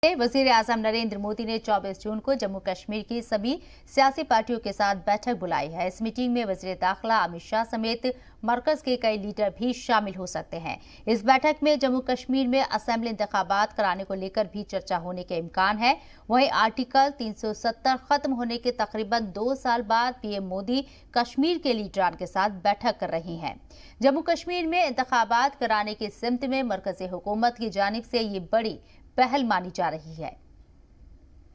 वजीर आजम नरेंद्र मोदी ने 24 जून को जम्मू कश्मीर की सभी सियासी पार्टियों के साथ बैठक बुलाई है। इस मीटिंग में वजीर दाखिला अमित शाह समेत मरकज के कई लीडर भी शामिल हो सकते हैं। इस बैठक में जम्मू कश्मीर में असेंबली इंतखाबात कराने को लेकर भी चर्चा होने के इम्कान है। वहीं आर्टिकल 370 खत्म होने के तकरीबन 2 साल बाद पीएम मोदी कश्मीर के लीडरान के साथ बैठक कर रही हैं। जम्मू कश्मीर में इंतखाबात कराने की सिमत में मरकजी हुकूमत की जानिब से ये बड़ी पहल मानी जा रही है।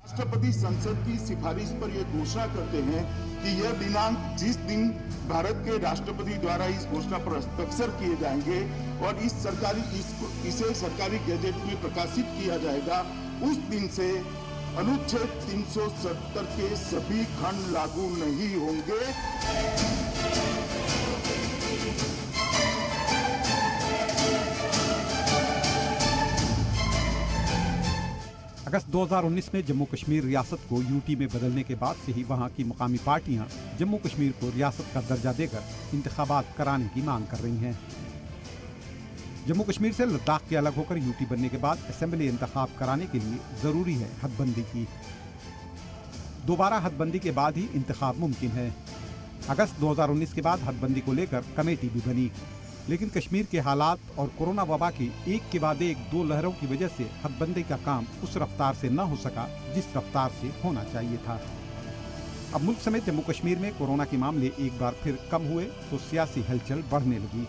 राष्ट्रपति संसद की सिफारिश पर यह घोषणा करते हैं कि यह दिनांक जिस दिन भारत के राष्ट्रपति द्वारा इस घोषणा पर हस्ताक्षर किए जाएंगे और इसे सरकारी गैजेट में प्रकाशित किया जाएगा, उस दिन से अनुच्छेद 370 के सभी खंड लागू नहीं होंगे। अगस्त 2019 में जम्मू कश्मीर रियासत को यूटी में बदलने के बाद से ही वहां की मुकामी पार्टियां जम्मू कश्मीर को रियासत का दर्जा देकर इंतखाबात कराने की मांग कर रही हैं। जम्मू कश्मीर से लद्दाख के अलग होकर यूटी बनने के बाद असेंबली इंतखाब कराने के लिए जरूरी है हदबंदी की। दोबारा हदबंदी के बाद ही इंतखाब मुमकिन है। अगस्त 2019 के बाद हदबंदी को लेकर कमेटी भी बनी, लेकिन कश्मीर के हालात और कोरोना वबा की एक के बाद एक 2 लहरों की वजह से हदबंदी का काम उस रफ्तार से न हो सका जिस रफ्तार से होना चाहिए था। अब मुल्क समेत जम्मू कश्मीर में कोरोना के मामले एक बार फिर कम हुए तो सियासी हलचल बढ़ने लगी।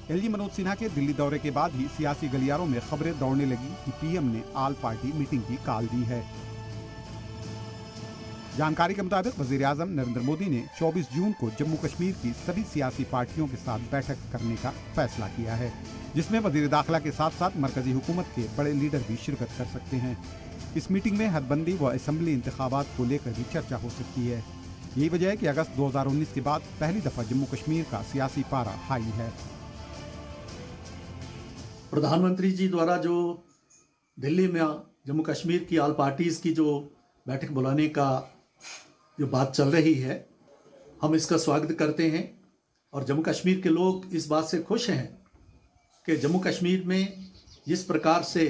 एलजी मनोज सिन्हा के दिल्ली दौरे के बाद ही सियासी गलियारों में खबरें दौड़ने लगी कि पीएम ने ऑल पार्टी मीटिंग की कॉल दी है। जानकारी के मुताबिक वजीर आजम नरेंद्र मोदी ने 24 जून को जम्मू कश्मीर की सभी सियासी पार्टियों के साथ बैठक करने का फैसला किया है, जिसमें वजीर दाखिला के साथ साथ मरकजी हुकूमत के बड़े लीडर भी शिरकत कर सकते हैं। इस मीटिंग में हदबंदी व असेंबली इंतखाबात को लेकर भी चर्चा हो सकती है। यही वजह है कि अगस्त 2019 के बाद पहली दफा जम्मू कश्मीर का सियासी पारा हाई है। प्रधानमंत्री जी द्वारा जो दिल्ली में जम्मू कश्मीर की ऑल पार्टीज की जो बैठक बुलाने का जो बात चल रही है, हम इसका स्वागत करते हैं और जम्मू कश्मीर के लोग इस बात से खुश हैं कि जम्मू कश्मीर में जिस प्रकार से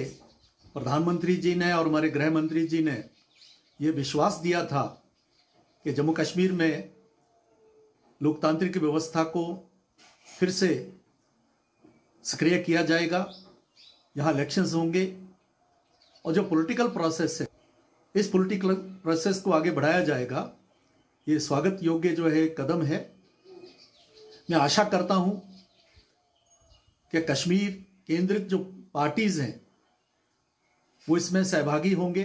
प्रधानमंत्री जी ने और हमारे गृह मंत्री जी ने ये विश्वास दिया था कि जम्मू कश्मीर में लोकतांत्रिक व्यवस्था को फिर से सक्रिय किया जाएगा, यहाँ इलेक्शंस होंगे और जो पॉलिटिकल प्रोसेस है इस पॉलिटिकल प्रोसेस को आगे बढ़ाया जाएगा। ये स्वागत योग्य जो है कदम है। मैं आशा करता हूं कि कश्मीर केंद्रित जो पार्टीज हैं वो इसमें सहभागी होंगे।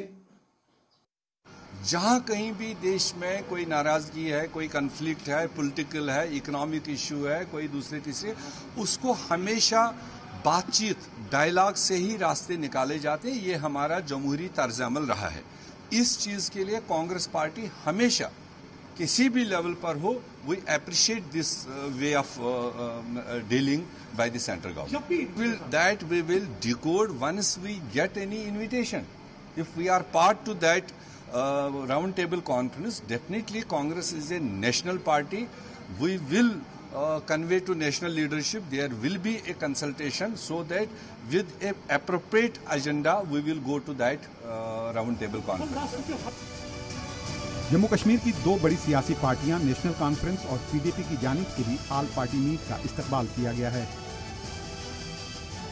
जहां कहीं भी देश में कोई नाराजगी है, कोई कन्फ्लिक्ट है, पॉलिटिकल है, इकोनॉमिक इश्यू है, कोई दूसरे तीसरे, उसको हमेशा बातचीत डायलॉग से ही रास्ते निकाले जाते हैं। ये हमारा जमहूरी तर्ज अमल रहा है। इस चीज के लिए कांग्रेस पार्टी हमेशा किसी भी लेवल पर हो, we appreciate this way of dealing by the central government that we will decode once we get any invitation. If we are part to that round table conference, definitely Congress is a national party. We will convey to national leadership, there will be a consultation so that with a appropriate agenda we will go to that round table conference. Jammu Kashmir की 2 बड़ी सियासी पार्टियां national conference और PDP की जानिब से भी all party meet का इस्तकबाल किया गया है।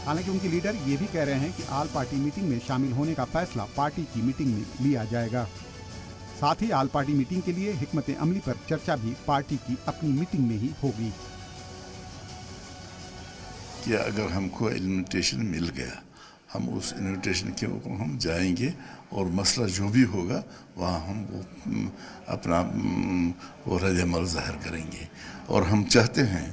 हालांकि उनके लीडर ये भी कह रहे हैं कि ऑल पार्टी मीटिंग में शामिल होने का फैसला पार्टी की मीटिंग में लिया जाएगा। साथ ही ऑल पार्टी मीटिंग के लिए हिकमत अमली पर चर्चा भी पार्टी की अपनी मीटिंग में ही होगी। कि अगर हमको इन्विटेशन मिल गया, हम उस इन्विटेशन के ऊपर हम जाएंगे और मसला जो भी होगा वहाँ हम वो अपना वो रद्द-ए-अमल ज़ाहिर करेंगे। और हम चाहते हैं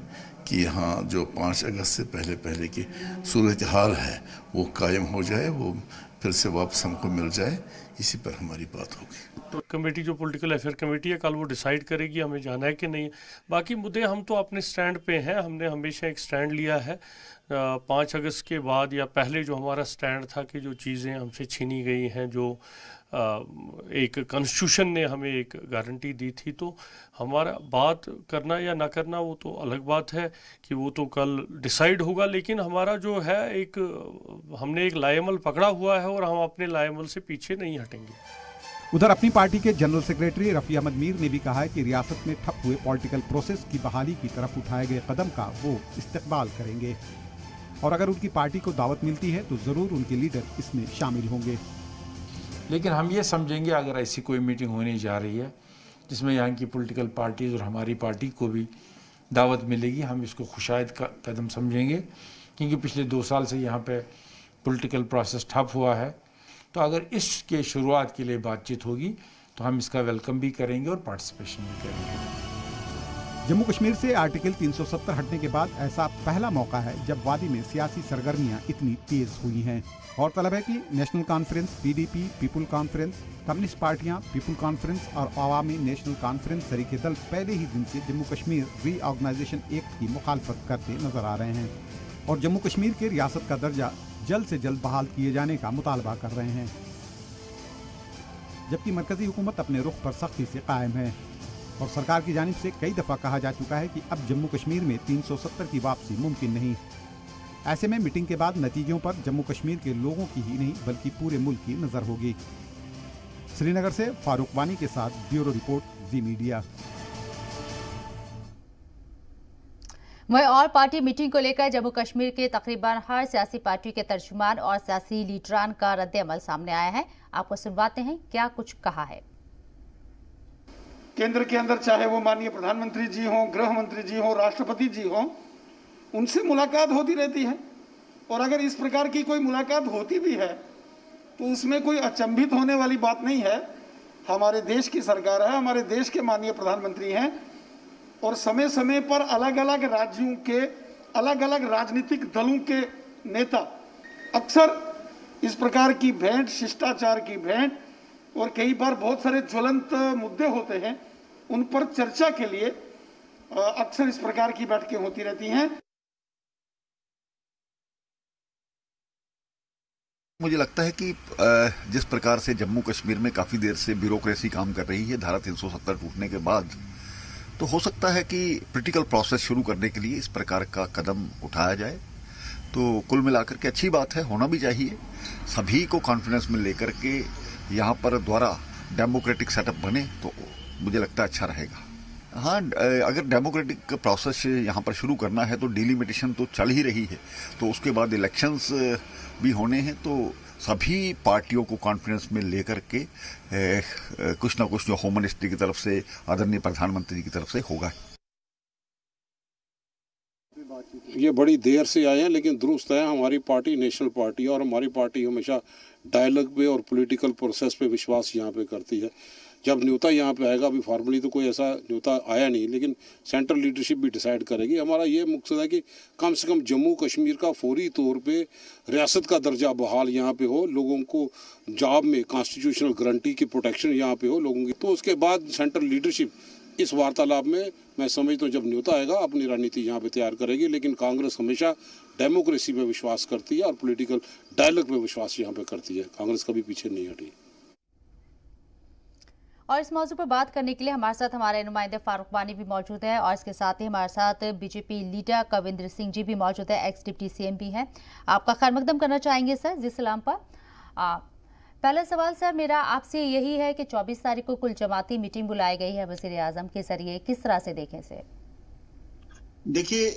कि यहाँ जो 5 अगस्त से पहले की सूरत हाल है वो कायम हो जाए, वो फिर से वापस हमको मिल जाए, इसी पर हमारी बात होगी। तो कमेटी जो पॉलिटिकल अफेयर कमेटी है, कल वो डिसाइड करेगी हमें जाना है कि नहीं। बाकी मुद्दे हम तो अपने स्टैंड पे हैं, हमने हमेशा एक स्टैंड लिया है। 5 अगस्त के बाद या पहले जो हमारा स्टैंड था कि जो चीज़ें हमसे छीनी गई हैं, जो एक कॉन्स्टिट्यूशन ने हमें एक गारंटी दी थी, तो हमारा बात करना या ना करना वो तो अलग बात है कि वो तो कल डिसाइड होगा। लेकिन हमारा जो है हमने एक लाएमल पकड़ा हुआ है और हम अपने लाएमल से पीछे नहीं हटेंगे। उधर अपनी पार्टी के जनरल सेक्रेटरी रफी अहमद मीर ने भी कहा है कि रियासत में ठप हुए पॉलिटिकल प्रोसेस की बहाली की तरफ उठाए गए कदम का वो इस्तकबाल करेंगे और अगर उनकी पार्टी को दावत मिलती है तो जरूर उनके लीडर इसमें शामिल होंगे। लेकिन हम ये समझेंगे अगर ऐसी कोई मीटिंग होने जा रही है जिसमें यहाँ की पॉलिटिकल पार्टीज और हमारी पार्टी को भी दावत मिलेगी, हम इसको खुशायद का कदम समझेंगे, क्योंकि पिछले 2 साल से यहाँ पे पॉलिटिकल प्रोसेस ठप हुआ है। तो अगर इसके शुरुआत के लिए बातचीत होगी तो हम इसका वेलकम भी करेंगे और पार्टिसिपेशन भी करेंगे। जम्मू कश्मीर से आर्टिकल 370 हटने के बाद ऐसा पहला मौका है जब वादी में सियासी सरगर्मियां इतनी तेज हुई हैं। गौरतलब है कि national conference, PDP, people conference, communist पार्टियां, पीपुल कॉन्फ्रेंस और अवामी नेशनल कॉन्फ्रेंस तरीके दल पहले ही दिन से जम्मू कश्मीर रीऑर्गेनाइजेशन एक्ट की मुखालफत करते नजर आ रहे हैं और जम्मू कश्मीर के रियासत का दर्जा जल्द से जल्द बहाल किए जाने का मुतालबा कर रहे हैं, जबकि मरकजी हुकूमत अपने रुख पर सख्ती से कायम है और सरकार की जानिब से कई दफ़ा कहा जा चुका है कि अब जम्मू कश्मीर में 370 की वापसी मुमकिन नहीं। ऐसे में मीटिंग के बाद नतीजों पर जम्मू कश्मीर के लोगों की ही नहीं बल्कि पूरे मुल्क की नज़र होगी। श्रीनगर से फारूक वानी के साथ ब्यूरो रिपोर्ट, जी मीडिया। वहीं और पार्टी मीटिंग को लेकर जम्मू कश्मीर के तकरीबन हर सियासी पार्टी के तर्जुमान और सियासी लीडरान का रद्द-ए-अमल सामने आया है। आपको सुनवाते हैं क्या कुछ कहा है। केंद्र के अंदर चाहे वो माननीय प्रधानमंत्री जी हों, गृह मंत्री जी हों, राष्ट्रपति जी हों, उनसे मुलाकात होती रहती है और अगर इस प्रकार की कोई मुलाकात होती भी है तो उसमें कोई अचंभित होने वाली बात नहीं है। हमारे देश की सरकार है, हमारे देश के माननीय प्रधानमंत्री हैं और समय समय पर अलग अलग राज्यों के अलग अलग राजनीतिक दलों के नेता अक्सर इस प्रकार की भेंट, शिष्टाचार की भेंट और कई बार बहुत सारे ज्वलंत मुद्दे होते हैं, उन पर चर्चा के लिए अक्सर इस प्रकार की बैठकें होती रहती हैं। मुझे लगता है कि जिस प्रकार से जम्मू कश्मीर में काफी देर से ब्यूरोक्रेसी काम कर रही है धारा 370 टूटने के बाद, तो हो सकता है कि पॉलिटिकल प्रोसेस शुरू करने के लिए इस प्रकार का कदम उठाया जाए। तो कुल मिलाकर के अच्छी बात है, होना भी चाहिए। सभी को कॉन्फिडेंस में लेकर के यहाँ पर द्वारा डेमोक्रेटिक सेटअप बने तो मुझे लगता है अच्छा रहेगा। हाँ, अगर डेमोक्रेटिक प्रोसेस यहाँ पर शुरू करना है तो डिलिमिटेशन तो चल ही रही है, तो उसके बाद इलेक्शंस भी होने हैं, तो सभी पार्टियों को कॉन्फिडेंस में लेकर के कुछ ना कुछ जो होम मिनिस्ट्री की तरफ से, आदरणीय प्रधानमंत्री की तरफ से होगा। ये बड़ी देर से आए हैं लेकिन दुरुस्त है। हमारी पार्टी नेशनल पार्टी है और हमारी पार्टी हमेशा डायलॉग पे और पॉलिटिकल प्रोसेस पे विश्वास यहाँ पे करती है। जब न्योता यहाँ पे आएगा, अभी फॉर्मली तो कोई ऐसा न्योता आया नहीं, लेकिन सेंट्रल लीडरशिप भी डिसाइड करेगी। हमारा ये मकसद है कि कम से कम जम्मू कश्मीर का फौरी तौर पे रियासत का दर्जा बहाल यहाँ पे हो, लोगों को जॉब में कॉन्स्टिट्यूशनल गारंटी की प्रोटेक्शन यहाँ पे हो लोगों की। तो उसके बाद सेंट्रल लीडरशिप इस वार्तालाप में मैं समझता हूँ जब न्योता आएगा अपनी रणनीति यहाँ पे तैयार करेगी। लेकिन कांग्रेस हमेशा डेमोक्रेसी में विश्वास करती है और पॉलिटिकल डायलॉग में विश्वास यहाँ पे करती है। कांग्रेस कभी पीछे नहीं हटी। और इस मौजू पर बात करने के लिए हमारे साथ हमारे नुमाइंदे फारूक वानी भी मौजूद है और इसके साथ ही हमारे साथ बीजेपी लीडर कविंद्र सिंह जी भी मौजूद है, एक्स डिप्टी सीएम भी हैं। आपका खैर मकदम करना चाहेंगे सर जी सलाम पर। पहला सवाल सर मेरा आपसे यही है कि 24 तारीख को कुल जमाती मीटिंग बुलाई गई है वजीर आजम के जरिए, किस तरह से देखें इसे? देखिए,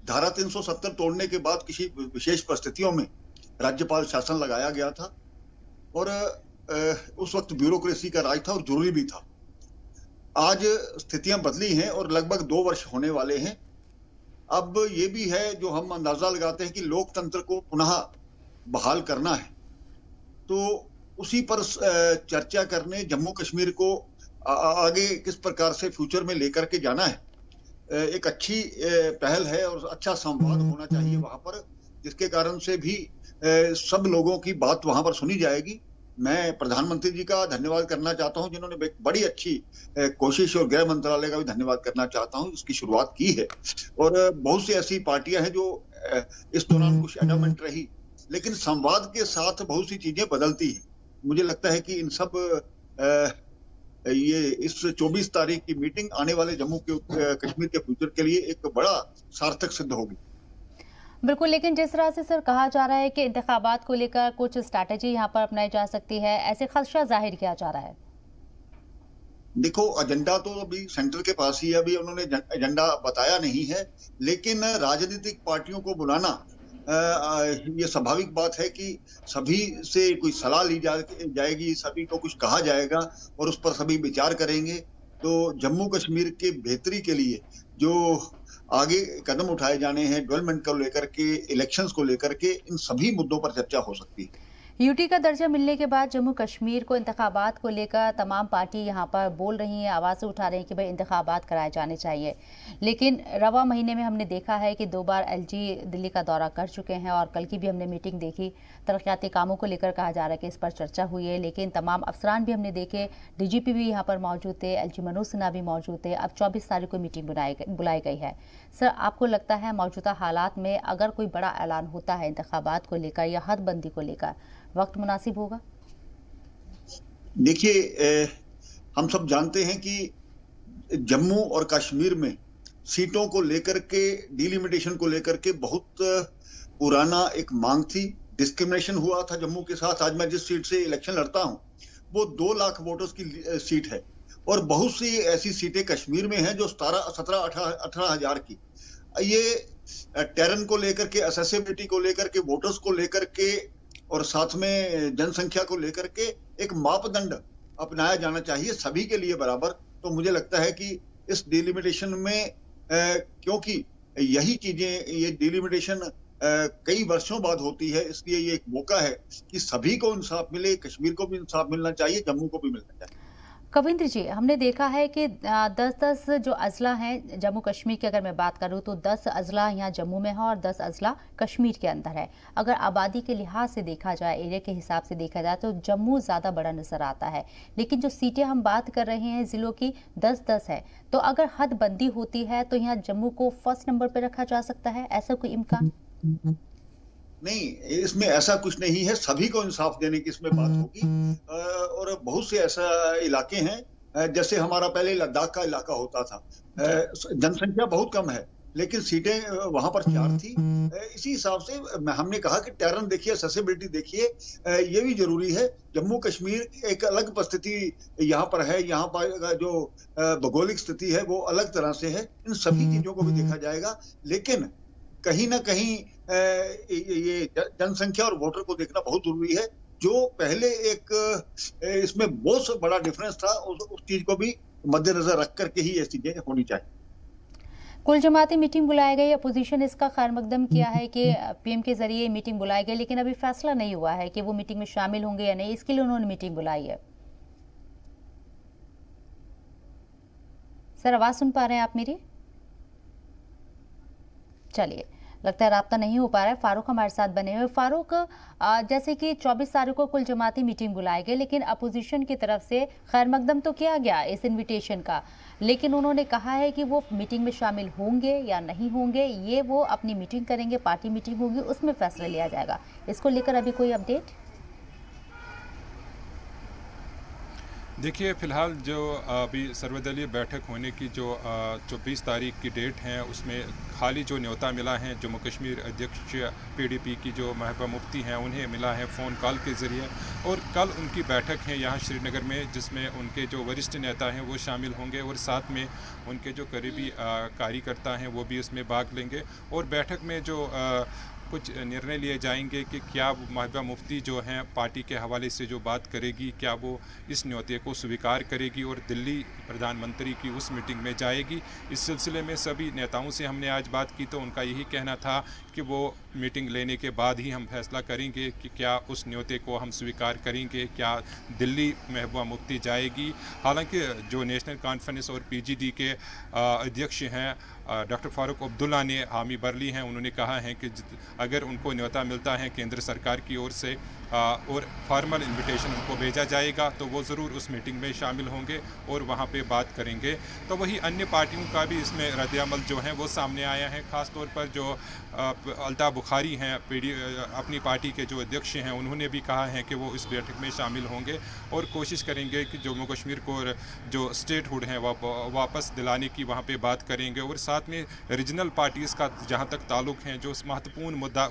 धारा 370 तोड़ने के बाद किसी विशेष परिस्थितियों में राज्यपाल शासन लगाया गया था और उस वक्त ब्यूरोक्रेसी का राज था और जरूरी भी था। आज स्थितियां बदली हैं और लगभग 2 वर्ष होने वाले हैं। अब ये भी है जो हम अंदाजा लगाते हैं कि लोकतंत्र को पुनः बहाल करना है, तो उसी पर चर्चा करने, जम्मू कश्मीर को आगे किस प्रकार से फ्यूचर में लेकर के जाना है, एक अच्छी पहल है और अच्छा संवाद होना चाहिए वहां पर, जिसके कारण से भी सब लोगों की बात वहां पर सुनी जाएगी। मैं प्रधानमंत्री जी का धन्यवाद करना चाहता हूं जिन्होंने बड़ी अच्छी कोशिश, और गृह मंत्रालय का भी धन्यवाद करना चाहता हूं, इसकी शुरुआत की है। और बहुत सी ऐसी पार्टियां हैं जो इस दौरान कुछ एडजस्टमेंट रही, लेकिन संवाद के साथ बहुत सी चीजें बदलती हैं। मुझे लगता है कि इन सब ये इस 24 तारीख की मीटिंग आने वाले जम्मू कश्मीर के फ्यूचर के लिए एक बड़ा सार्थक सिद्ध होगी। बिल्कुल, लेकिन जिस तरह से सर कहा जा रहा है कि इंतखाबात को लेकर कुछ स्ट्रैटेजी यहाँ पर अपनाई जा सकती है, ऐसे खदशा जाहिर किया जा रहा है। देखो, एजेंडा तो अभी सेंटर के पास ही है, अभी उन्होंने एजेंडा बताया नहीं है, लेकिन राजनीतिक पार्टियों को बुलाना ये स्वाभाविक बात है कि सभी से कोई सलाह ली जाएगी, सभी को कुछ कहा जाएगा और उस पर सभी विचार करेंगे। तो जम्मू कश्मीर के बेहतरी के लिए जो आगे कदम उठाए जाने हैं, डेवलपमेंट को लेकर के, इलेक्शंस को लेकर के, इन सभी मुद्दों पर चर्चा हो सकती है। यूटी का दर्जा मिलने के बाद जम्मू कश्मीर को इंतखाबात को लेकर तमाम पार्टी यहाँ पर बोल रही हैं, आवाज़ें उठा रही हैं कि भाई इंतखाबात कराए जाने चाहिए। लेकिन रवा महीने में हमने देखा है कि 2 बार एलजी दिल्ली का दौरा कर चुके हैं और कल की भी हमने मीटिंग देखी। तरक्याती कामों को लेकर कहा जा रहा है कि इस पर चर्चा हुई है, लेकिन तमाम अफसरान भी हमने देखे, डीजीपी भी यहाँ पर मौजूद थे, एलजी मनोज सिन्हा भी मौजूद थे। अब 24 तारीख को मीटिंग बुलाई गई है। सर, आपको लगता है मौजूदा हालात में अगर कोई बड़ा ऐलान होता है इंतखाबात को लेकर या हदबंदी को लेकर, वक्त मुनासिब होगा? देखिए, हम सब जानते हैं कि जम्मू और कश्मीर में सीटों को लेकर के, डिलिमिटेशन को लेकर के बहुत पुराना एक मांग थी। डिस्क्रिमिनेशन हुआ था जम्मू के साथ। आज मैं जिस सीट से इलेक्शन लड़ता हूं वो 2 लाख वोटर्स की सीट है और बहुत सी ऐसी सीटें कश्मीर में हैं जो 17-18 हजार की। ये टेरन को लेकर के, एक्सेसिबिलिटी को लेकर के, वोटर्स को लेकर के और साथ में जनसंख्या को लेकर के एक मापदंड अपनाया जाना चाहिए सभी के लिए बराबर। तो मुझे लगता है कि इस डिलिमिटेशन में क्योंकि यही चीजें, ये डिलिमिटेशन कई वर्षों बाद होती है, इसलिए ये एक मौका है कि सभी को इंसाफ मिले। कश्मीर को भी इंसाफ मिलना चाहिए, जम्मू को भी मिलना चाहिए। कविंद्र जी, हमने देखा है कि 10-10 जो अजला हैं जम्मू कश्मीर की, अगर मैं बात करूं तो 10 अजला यहाँ जम्मू में है और 10 अजला कश्मीर के अंदर है। अगर आबादी के लिहाज से देखा जाए, एरिया के हिसाब से देखा जाए तो जम्मू ज़्यादा बड़ा नजर आता है, लेकिन जो सीटें हम बात कर रहे हैं ज़िलों की 10-10 है। तो अगर हदबंदी होती है तो यहाँ जम्मू को फर्स्ट नंबर पर रखा जा सकता है, ऐसा कोई इम्कान? नहीं, इसमें ऐसा कुछ नहीं है। सभी को इंसाफ देने की इसमें बात होगी और बहुत से ऐसा इलाके हैं, जैसे हमारा पहले लद्दाख का इलाका होता था, जनसंख्या बहुत कम है लेकिन सीटें वहां पर 4 थी। इसी हिसाब से हमने कहा कि टेरन देखिए, एक्सेसिबिलिटी देखिए, ये भी जरूरी है। जम्मू कश्मीर एक अलग परिस्थिति यहाँ पर है, यहाँ पर जो भौगोलिक स्थिति है वो अलग तरह से है। इन सभी चीजों को भी देखा जाएगा, लेकिन कहीं ना कहीं ये जनसंख्या और वोटर को देखना बहुत जरूरी है। जो पहले एक इसमें बहुत बड़ा डिफरेंस था, उस चीज को भी मद्देनजर रख करके ही ये चीजें होनी चाहिए। कुल जमाती मीटिंग बुलाई गई, अपोजिशन इसका खैर मकदम किया है कि पीएम के जरिए मीटिंग बुलाई गई, लेकिन अभी फैसला नहीं हुआ है कि वो मीटिंग में शामिल होंगे या नहीं। इसके लिए उन्होंने मीटिंग बुलाई है। सर, आवाज सुन पा रहे हैं आप मेरी? चलिए, लगता है राब्ता नहीं हो पा रहा है। फारूक हमारे साथ बने हुए। फारूक, जैसे कि 24 तारीख को कुल जमाती मीटिंग बुलाई गई, लेकिन अपोजिशन की तरफ से खैर मकदम तो किया गया इस इनविटेशन का, लेकिन उन्होंने कहा है कि वो मीटिंग में शामिल होंगे या नहीं होंगे, ये वो अपनी मीटिंग करेंगे, पार्टी मीटिंग होगी, उसमें फैसला लिया जाएगा। इसको लेकर अभी कोई अपडेट? देखिए, फ़िलहाल जो अभी सर्वदलीय बैठक होने की जो 24 तारीख की डेट है, उसमें खाली जो न्योता मिला है जम्मू कश्मीर अध्यक्ष पीडीपी की जो महबूबा मुफ्ती हैं उन्हें मिला है फ़ोन कॉल के ज़रिए, और कल उनकी बैठक है यहाँ श्रीनगर में, जिसमें उनके जो वरिष्ठ नेता हैं वो शामिल होंगे और साथ में उनके जो करीबी कार्यकर्ता हैं वो भी उसमें भाग लेंगे। और बैठक में जो कुछ निर्णय लिए जाएंगे कि क्या महबूबा मुफ्ती जो हैं पार्टी के हवाले से जो बात करेगी, क्या वो इस न्योते को स्वीकार करेगी और दिल्ली प्रधानमंत्री की उस मीटिंग में जाएगी। इस सिलसिले में सभी नेताओं से हमने आज बात की तो उनका यही कहना था कि वो मीटिंग लेने के बाद ही हम फैसला करेंगे कि क्या उस न्योते को हम स्वीकार करेंगे, क्या दिल्ली महबूबा मुफ्ती जाएगी। हालांकि जो नेशनल कॉन्फ्रेंस और पीजीडी के अध्यक्ष हैं डॉक्टर फारूक अब्दुल्ला ने हामी भर ली हैं। उन्होंने कहा है कि अगर उनको न्योता मिलता है केंद्र सरकार की ओर से और फॉर्मल इनविटेशन उनको भेजा जाएगा, तो वो ज़रूर उस मीटिंग में शामिल होंगे और वहाँ पे बात करेंगे। तो वही अन्य पार्टियों का भी इसमें रद्द-ए-अमल जो है वो सामने आया है। ख़ास तौर पर जो अल्ताफ़ बुखारी हैं अपनी पार्टी के जो अध्यक्ष हैं, उन्होंने भी कहा है कि वो इस बैठक में शामिल होंगे और कोशिश करेंगे कि जम्मू कश्मीर को जो स्टेटहुड है वापस दिलाने की वहाँ पे बात करेंगे। और साथ में रीजनल पार्टीज़ का जहाँ तक ताल्लुक़ है, जो महत्वपूर्ण मुद्दा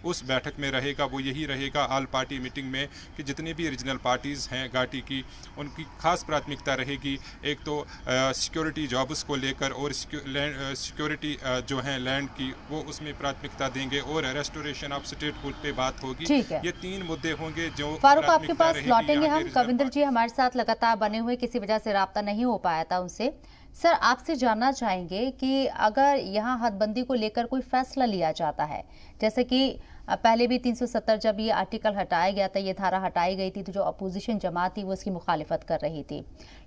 उस बैठक में रहेगा वो यही रहेगा ऑल पार्टी मीटिंग में कि जितनी भी रीजनल पार्टीज़ हैं घाटी की, उनकी खास प्राथमिकता रहेगी एक तो सिक्योरिटी जॉब्स को लेकर और सिक्योरिटी जो है लैंड की, वो उसमें प्राथमिकता देंगे और रेस्टोरेशन ऑफ स्टेटहुड पे बात होगी। ये 3 मुद्दे होंगे जो फारूक आपके पास लौटेंगे हम। कविंदर जी हमारे साथ लगातार बने हुए, किसी वजह से राब्ता नहीं हो पाया था उनसे। सर आपसे जानना चाहेंगे कि अगर यहाँ हदबंदी को लेकर कोई फैसला लिया जाता है, जैसे कि पहले भी 370 जब ये आर्टिकल हटाया गया था, ये धारा हटाई गई थी, तो जो अपोजिशन जमात थी वो इसकी मुखालिफत कर रही थी,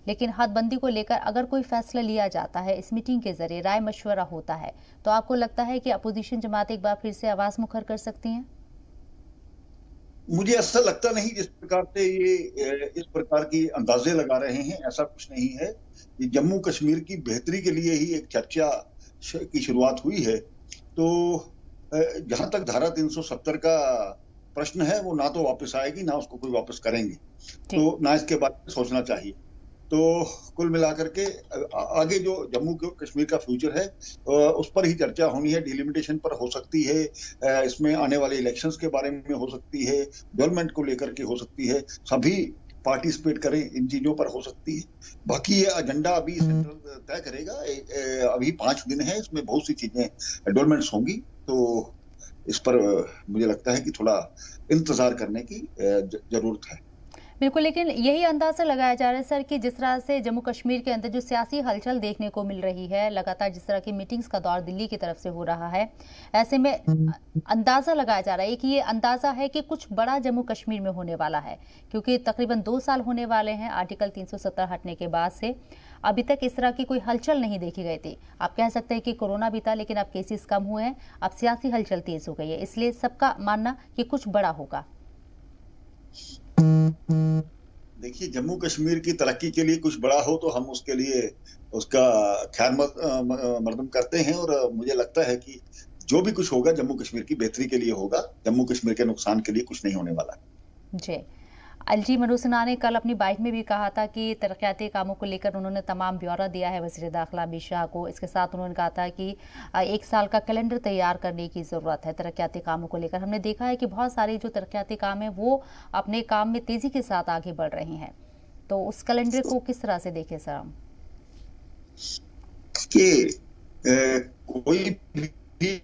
लेकिन हदबंदी को लेकर अगर कोई फैसला लिया जाता है, इस मीटिंग के जरिए राय मशवरा होता है, तो आपको लगता है कि अपोजिशन जमात एक बार फिर से आवाज मुखर कर सकती हैं? मुझे ऐसा लगता नहीं। जिस प्रकार से ये इस प्रकार की अंदाजे लगा रहे हैं, ऐसा कुछ नहीं है। ये जम्मू कश्मीर की बेहतरी के लिए ही एक चर्चा की शुरुआत हुई है। तो जहां तक धारा 370 का प्रश्न है, वो ना तो वापस आएगी, ना उसको कोई वापस करेंगे, तो ना इसके बारे में सोचना चाहिए। तो कुल मिलाकर के आगे जो जम्मू कश्मीर का फ्यूचर है उस पर ही चर्चा होनी है। डिलिमिटेशन पर हो सकती है, इसमें आने वाले इलेक्शंस के बारे में हो सकती है, डेवलपमेंट को लेकर के हो सकती है, सभी पार्टिसिपेट करें इन चीजों पर हो सकती है। बाकी ये एजेंडा अभी सेंट्रल तय करेगा। अभी 5 दिन है, इसमें बहुत सी चीजें डेवलपमेंट्स होंगी, तो इस पर मुझे लगता है कि थोड़ा इंतजार करने की जरूरत है। बिल्कुल, लेकिन यही अंदाजा लगाया जा रहा है सर कि जिस तरह से जम्मू कश्मीर के अंदर जो सियासी हलचल देखने को मिल रही है, लगातार जिस तरह की मीटिंग्स का दौर दिल्ली की तरफ से हो रहा है, ऐसे में अंदाजा लगाया जा रहा है कि ये अंदाजा है कि कुछ बड़ा जम्मू कश्मीर में होने वाला है, क्योंकि तकरीबन 2 साल होने वाले हैं आर्टिकल 370 हटने के बाद से। अभी तक इस तरह की कोई हलचल नहीं देखी गई थी। आप कह सकते हैं कि कोरोना भी था, लेकिन अब केसेस कम हुए हैं, अब सियासी हलचल तेज हो गई है, इसलिए सबका मानना कि कुछ बड़ा होगा। देखिए, जम्मू कश्मीर की तरक्की के लिए कुछ बड़ा हो तो हम उसके लिए उसका खैर मकदम करते हैं, और मुझे लगता है कि जो भी कुछ होगा जम्मू कश्मीर की बेहतरी के लिए होगा, जम्मू कश्मीर के नुकसान के लिए कुछ नहीं होने वाला। जी, एलजी मनोज सिन्हा ने कल अपनी बाइट में भी कहा था कि तरक्याती कामों को लेकर उन्होंने तमाम ब्यौरा दिया है वज़ीर दाखिला अमित शाह को। इसके साथ उन्होंने कहा था कि 1 साल का कैलेंडर तैयार करने की ज़रूरत है तरक्याती कामों को लेकर। हमने देखा है कि बहुत सारे जो तरक्याती काम हैं वो अपने काम में तेज़ी के साथ आगे बढ़ रहे हैं, तो उस कैलेंडर को किस तरह से देखें सर हम? कोई भी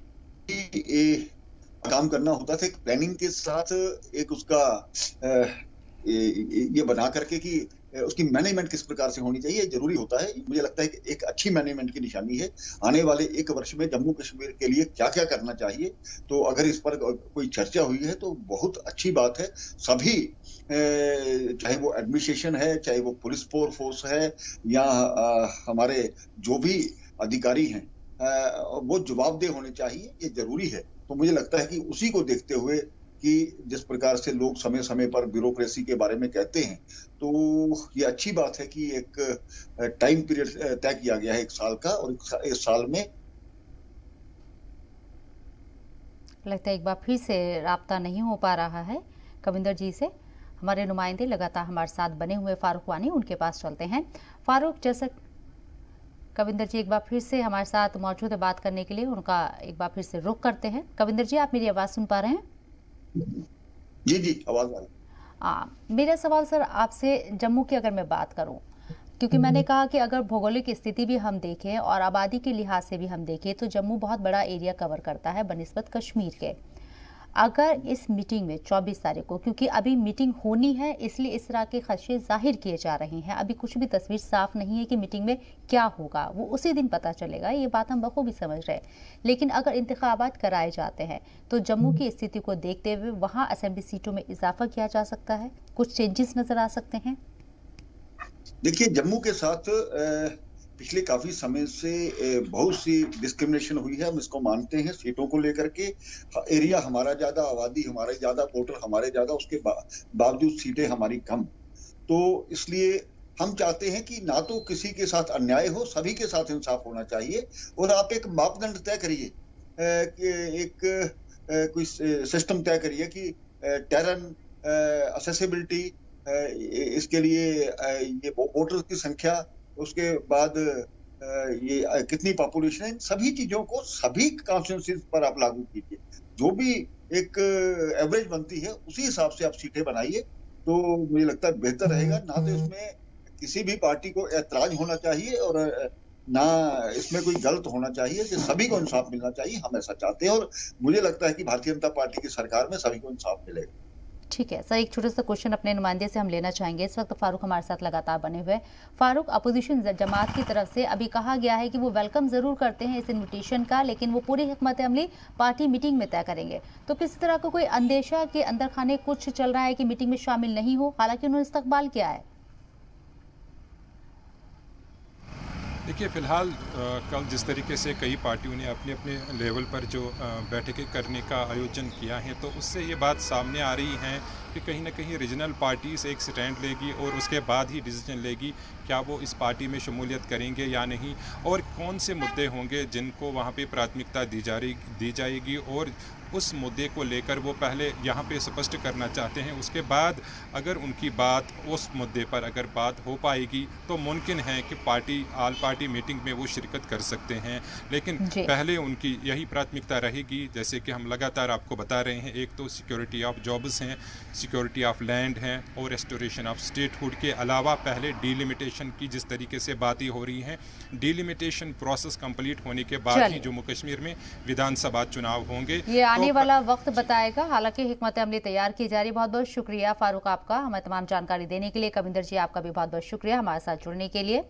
काम करना होता था प्लानिंग के साथ, एक उसका ये बना करके कि उसकी मैनेजमेंट किस प्रकार से होनी चाहिए, जरूरी होता है। मुझे लगता है कि एक अच्छी मैनेजमेंट की निशानी है आने वाले 1 वर्ष में जम्मू कश्मीर के लिए क्या क्या करना चाहिए। तो अगर इस पर कोई चर्चा हुई है तो बहुत अच्छी बात है। सभी चाहे वो एडमिनिस्ट्रेशन है, चाहे वो पुलिस फोर्स है, या हमारे जो भी अधिकारी हैं, वो जवाबदेह होने चाहिए, ये जरूरी है। तो मुझे लगता है कि उसी को देखते हुए कि जिस प्रकार से लोग समय समय पर ब्यूरोक्रेसी के बारे में कहते हैं, तो ये अच्छी बात है कि एक टाइम पीरियड तय किया गया है 1 साल का, और इस साल में लगता है एक बार फिर से राब्ता नहीं हो पा रहा है कविंदर जी से। हमारे नुमाइंदे लगातार हमारे साथ बने हुए फारूक वानी, उनके पास चलते हैं। फारूक, जैसे कविंदर जी एक बार फिर से हमारे साथ मौजूद है बात करने के लिए, उनका एक बार फिर से रुख करते हैं। कविंदर जी, आप मेरी आवाज़ सुन पा रहे हैं? जी, आवाज आ रही। मेरा सवाल सर आपसे जम्मू की अगर मैं बात करूं, क्योंकि मैंने कहा कि अगर भौगोलिक स्थिति भी हम देखें और आबादी के लिहाज से भी हम देखें तो जम्मू बहुत बड़ा एरिया कवर करता है बनिस्बत कश्मीर के। अगर इस मीटिंग में 24 तारीख को, क्योंकि अभी मीटिंग होनी है इसलिए इस तरह के खदशे जाहिर किए जा रहे हैं, अभी कुछ भी तस्वीर साफ नहीं है कि मीटिंग में क्या होगा, वो उसी दिन पता चलेगा, ये बात हम बखूबी समझ रहे हैं। लेकिन अगर इंतखाबात कराए जाते हैं तो जम्मू की स्थिति को देखते हुए वहाँ असेंबली सीटों में इजाफा किया जा सकता है, कुछ चेंजेस नजर आ सकते हैं। देखिए, जम्मू के साथ पिछले काफी समय से बहुत सी डिस्क्रिमिनेशन हुई है, हम इसको मानते हैं। सीटों को लेकर के एरिया हमारा ज्यादा, आबादी हमारे ज्यादा, वोटर हमारे ज्यादा, उसके बावजूद सीटें हमारी कम। तो इसलिए हम चाहते हैं कि ना तो किसी के साथ अन्याय हो, सभी के साथ इंसाफ होना चाहिए। और आप एक मापदंड तय करिए, एक कोई सिस्टम तय करिए कि टेरन, असेसिबिलिटी, इसके लिए ये वोटर की संख्या, उसके बाद ये कितनी पॉपुलेशन है, इन सभी चीजों को सभी कॉन्स्टिट्यूंसीज पर आप लागू कीजिए। जो भी एक एवरेज बनती है उसी हिसाब से आप सीटें बनाइए, तो मुझे लगता है बेहतर रहेगा। ना तो इसमें किसी भी पार्टी को ऐतराज होना चाहिए और ना इसमें कोई गलत होना चाहिए, कि सभी को इंसाफ मिलना चाहिए। हम ऐसा चाहते हैं और मुझे लगता है कि भारतीय जनता पार्टी की सरकार में सभी को इंसाफ मिलेगा। ठीक है सर, एक छोटा सा क्वेश्चन अपने नुमाइंदे से हम लेना चाहेंगे। इस वक्त फारूक हमारे साथ लगातार बने हुए। फारूक, अपोजिशन जमात की तरफ से अभी कहा गया है कि वो वेलकम जरूर करते हैं इस इनविटेशन का, लेकिन वो पूरी हिकमत अमली पार्टी मीटिंग में तय करेंगे। तो किसी तरह का कोई अंदेशा के अंदर खाने कुछ चल रहा है कि मीटिंग में शामिल नहीं हो, हालांकि उन्होंने इस्तकबाल किया है? देखिए, फ़िलहाल कल जिस तरीके से कई पार्टियों ने अपने अपने लेवल पर जो बैठकें करने का आयोजन किया है, तो उससे ये बात सामने आ रही है कि कहीं ना कहीं रीजनल पार्टीज़ एक स्टैंड लेगी और उसके बाद ही डिसीजन लेगी क्या वो इस पार्टी में शमूलियत करेंगे या नहीं, और कौन से मुद्दे होंगे जिनको वहाँ पे प्राथमिकता दी जाएगी, और उस मुद्दे को लेकर वो पहले यहाँ पे स्पष्ट करना चाहते हैं। उसके बाद अगर उनकी बात उस मुद्दे पर अगर बात हो पाएगी तो मुमकिन है कि ऑल पार्टी मीटिंग में वो शिरकत कर सकते हैं, लेकिन पहले उनकी यही प्राथमिकता रहेगी। जैसे कि हम लगातार आपको बता रहे हैं, एक तो सिक्योरिटी ऑफ जॉब्स हैं, सिक्योरिटी ऑफ लैंड हैं और रेस्टोरेशन ऑफ स्टेटहुड के अलावा पहले डीलिमिटेशन की जिस तरीके से बातें हो रही हैं, डीलिमिटेशन प्रोसेस कंप्लीट होने के बाद ही जम्मू कश्मीर में विधानसभा चुनाव होंगे। आने वाला वक्त बताएगा। हालांकि हिकमत अमली तैयार की जा रही। बहुत बहुत शुक्रिया फारूक आपका, हमें तमाम जानकारी देने के लिए। कविंदर जी, आपका भी बहुत बहुत शुक्रिया हमारे साथ जुड़ने के लिए।